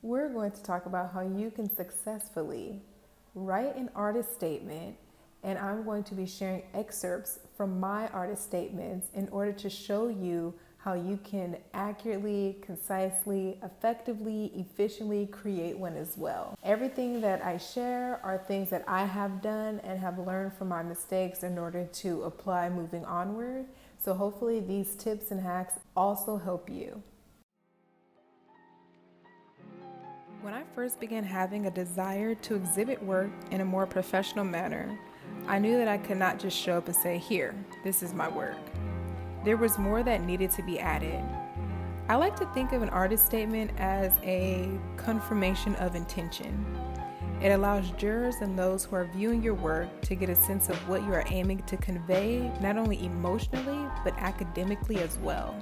We're going to talk about how you can successfully write an artist statement, and I'm going to be sharing excerpts from my artist statements in order to show you how you can accurately, concisely, effectively, efficiently create one as well. Everything that I share are things that I have done and have learned from my mistakes in order to apply moving onward. So hopefully these tips and hacks also help you. When I first began having a desire to exhibit work in a more professional manner, I knew that I could not just show up and say, "Here, this is my work." There was more that needed to be added. I like to think of an artist statement as a confirmation of intention. It allows jurors and those who are viewing your work to get a sense of what you are aiming to convey, not only emotionally, but academically as well.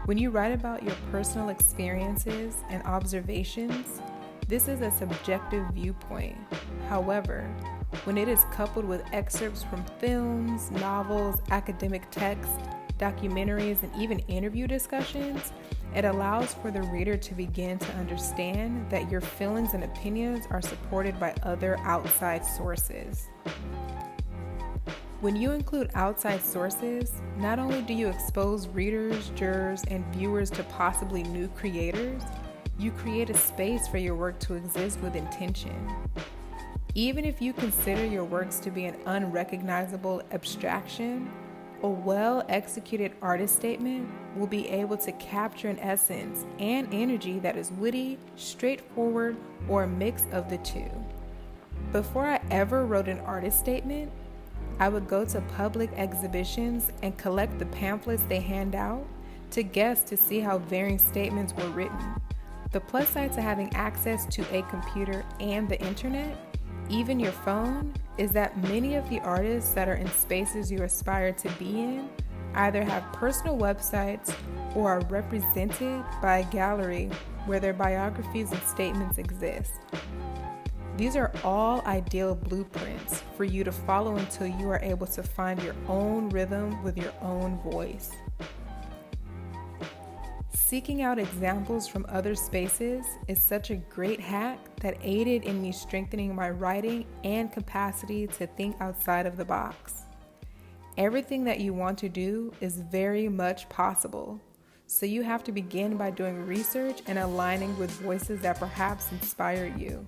When you write about your personal experiences and observations, this is a subjective viewpoint. However, when it is coupled with excerpts from films, novels, academic texts, documentaries, and even interview discussions, it allows for the reader to begin to understand that your feelings and opinions are supported by other outside sources. When you include outside sources, not only do you expose readers, jurors, and viewers to possibly new creators, you create a space for your work to exist with intention. Even if you consider your works to be an unrecognizable abstraction, a well-executed artist statement will be able to capture an essence and energy that is witty, straightforward, or a mix of the two. Before I ever wrote an artist statement, I would go to public exhibitions and collect the pamphlets they hand out to guess to see how varying statements were written. The plus side to having access to a computer and the internet, even your phone, is that many of the artists that are in spaces you aspire to be in either have personal websites or are represented by a gallery where their biographies and statements exist. These are all ideal blueprints for you to follow until you are able to find your own rhythm with your own voice. Seeking out examples from other spaces is such a great hack that aided in me strengthening my writing and capacity to think outside of the box. Everything that you want to do is very much possible, so you have to begin by doing research and aligning with voices that perhaps inspire you.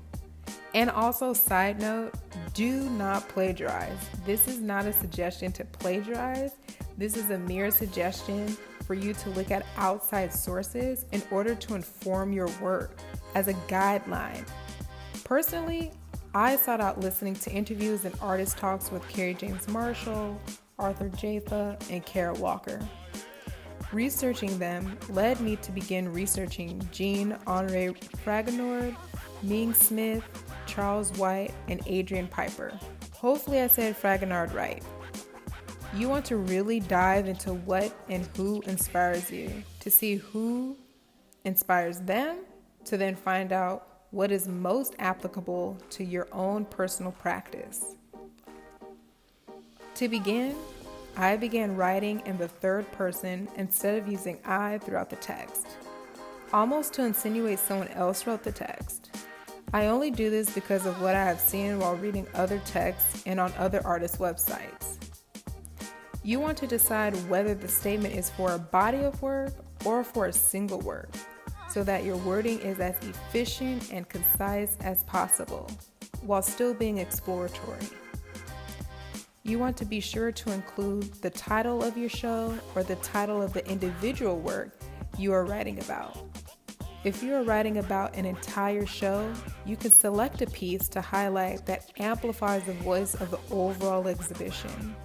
And also, side note, do not plagiarize. This is not a suggestion to plagiarize. This is a mere suggestion for you to look at outside sources in order to inform your work as a guideline. Personally, I sought out listening to interviews and artist talks with Kerry James Marshall, Arthur Jaffa, and Kara Walker. Researching them led me to begin researching Jean-Henri Fragonard, Ming Smith, Charles White, and Adrian Piper. Hopefully I said Fragonard right. You want to really dive into what and who inspires you, to see who inspires them, to then find out what is most applicable to your own personal practice. To begin, I began writing in the third person instead of using I throughout the text, almost to insinuate someone else wrote the text. I only do this because of what I have seen while reading other texts and on other artists' websites. You want to decide whether the statement is for a body of work or for a single work, so that your wording is as efficient and concise as possible, while still being exploratory. You want to be sure to include the title of your show or the title of the individual work you are writing about. If you are writing about an entire show, you can select a piece to highlight that amplifies the voice of the overall exhibition.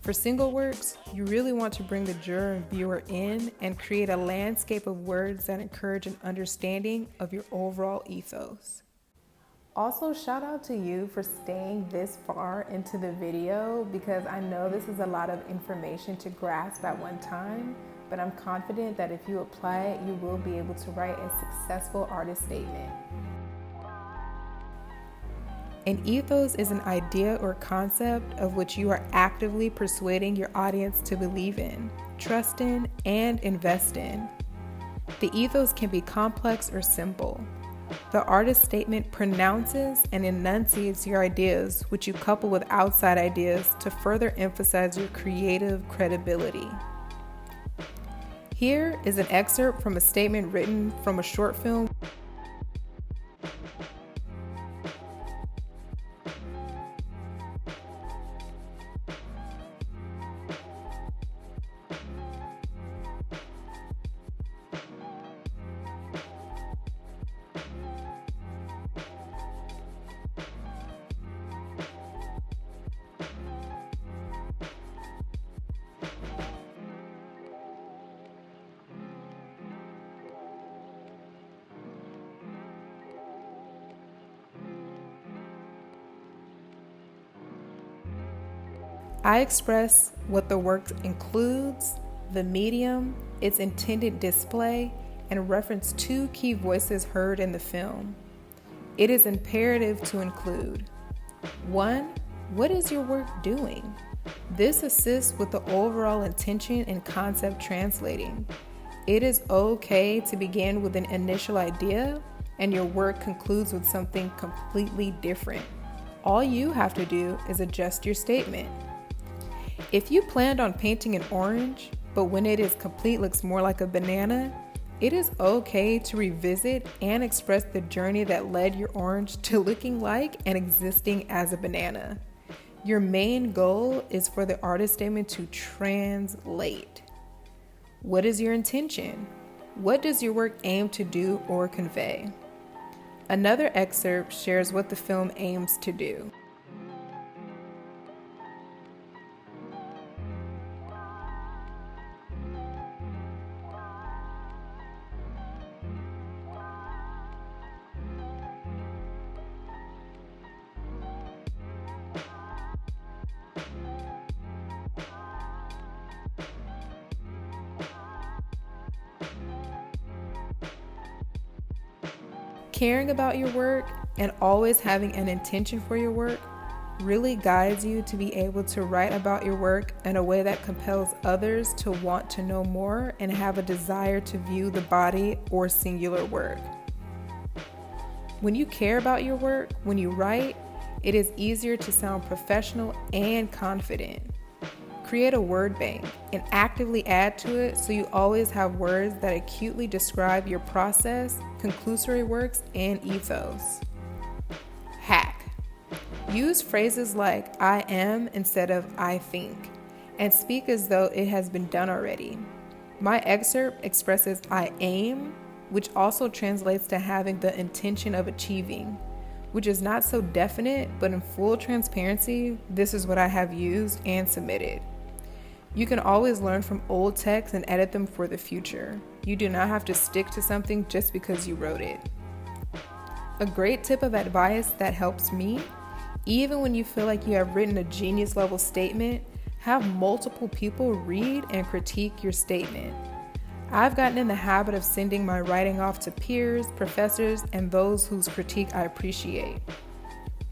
For single works, you really want to bring the juror and viewer in and create a landscape of words that encourage an understanding of your overall ethos. Also, shout out to you for staying this far into the video, because I know this is a lot of information to grasp at one time, but I'm confident that if you apply it, you will be able to write a successful artist statement. An ethos is an idea or concept of which you are actively persuading your audience to believe in, trust in, and invest in. The ethos can be complex or simple. The artist statement pronounces and enunciates your ideas, which you couple with outside ideas to further emphasize your creative credibility. Here is an excerpt from a statement written from a short film. I express what the work includes, the medium, its intended display, and reference two key voices heard in the film. It is imperative to include: 1. What is your work doing? This assists with the overall intention and concept translating. It is okay to begin with an initial idea and your work concludes with something completely different. All you have to do is adjust your statement. If you planned on painting an orange, but when it is complete looks more like a banana, it is okay to revisit and express the journey that led your orange to looking like and existing as a banana. Your main goal is for the artist statement to translate. What is your intention? What does your work aim to do or convey? Another excerpt shares what the film aims to do. Caring about your work and always having an intention for your work really guides you to be able to write about your work in a way that compels others to want to know more and have a desire to view the body or singular work. When you care about your work, when you write, it is easier to sound professional and confident. Create a word bank and actively add to it so you always have words that acutely describe your process, conclusory works, and ethos. Hack. Use phrases like I am instead of I think, and speak as though it has been done already. My excerpt expresses I aim, which also translates to having the intention of achieving, which is not so definite, but in full transparency, this is what I have used and submitted. You can always learn from old texts and edit them for the future. You do not have to stick to something just because you wrote it. A great tip of advice that helps me, even when you feel like you have written a genius level statement, have multiple people read and critique your statement. I've gotten in the habit of sending my writing off to peers, professors, and those whose critique I appreciate.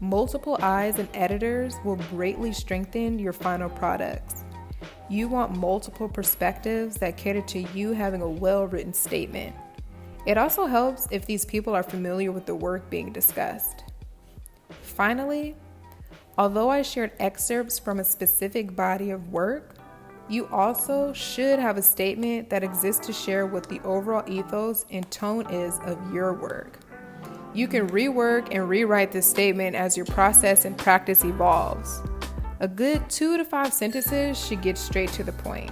Multiple eyes and editors will greatly strengthen your final products. You want multiple perspectives that cater to you having a well-written statement. It also helps if these people are familiar with the work being discussed. Finally, although I shared excerpts from a specific body of work, you also should have a statement that exists to share what the overall ethos and tone is of your work. You can rework and rewrite this statement as your process and practice evolves. A good 2 to 5 sentences should get straight to the point.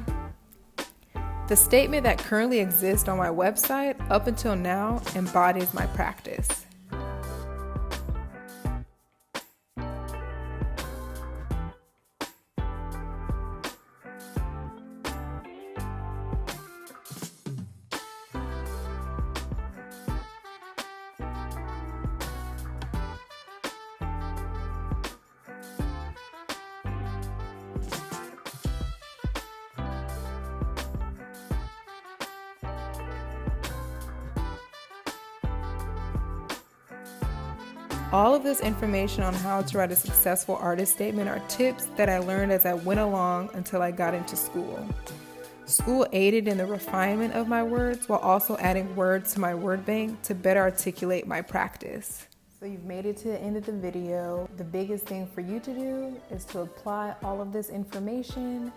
The statement that currently exists on my website up until now embodies my practice. All of this information on how to write a successful artist statement are tips that I learned as I went along until I got into school. School aided in the refinement of my words while also adding words to my word bank to better articulate my practice. So you've made it to the end of the video. The biggest thing for you to do is to apply all of this information,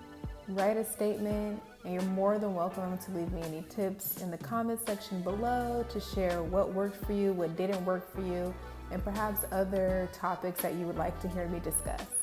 write a statement, and you're more than welcome to leave me any tips in the comment section below to share what worked for you, what didn't work for you, and perhaps other topics that you would like to hear me discuss.